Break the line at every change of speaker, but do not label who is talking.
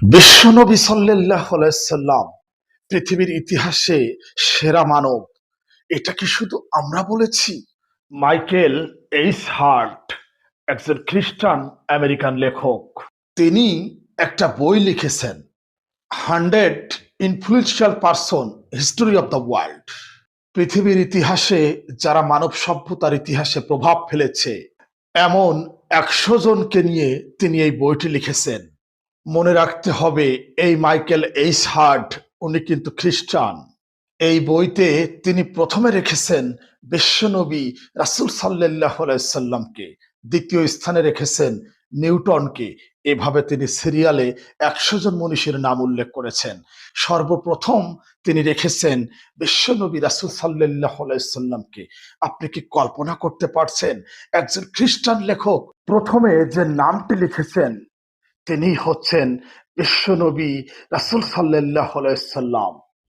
বিশ্বনবী সাল্লাল্লাহু আলাইহি সাল্লাম পৃথিবীর ইতিহাসে সেরা মানব, এটা কি শুধু আমরা বলেছি? মাইকেল এইস হার্ট একজন খ্রিস্টান আমেরিকান লেখক। তিনি একটা বই লিখেছেন, 100 influential person history of the world. পৃথিবীর ইতিহাসে যারা মানব সভ্যতার ইতিহাসে প্রভাব ফেলেছে এমন 100 জনকে নিয়ে তিনি এই বইটি লিখেছেন। মনে রাখতে হবে, এই মাইকেল এইস হার্ট উনি কিন্তু খ্রিস্টান। এই বইতে তিনি প্রথমে রেখেছেন বিশ্বনবী রাসূল সাল্লাল্লাহু আলাইহি সাল্লামকে, দ্বিতীয় স্থানে রেখেছেন নিউটনকে। এভাবে তিনি সিরিয়ালে 100 জন মনীষীর নাম উল্লেখ করেছেন। সর্বপ্রথম তিনি রেখেছেন বিশ্বনবী রাসূল সাল্লাল্লাহু আলাইহি সাল্লামকে। আপনি কি কল্পনা করতে পারছেন, একজন খ্রিস্টান লেখক প্রথমে যে নামটি লিখেছেন তিনি হচ্ছেন বিশ্বনবী রাসূল সাল্লাল্লাহু আলাইহি সাল্লাম।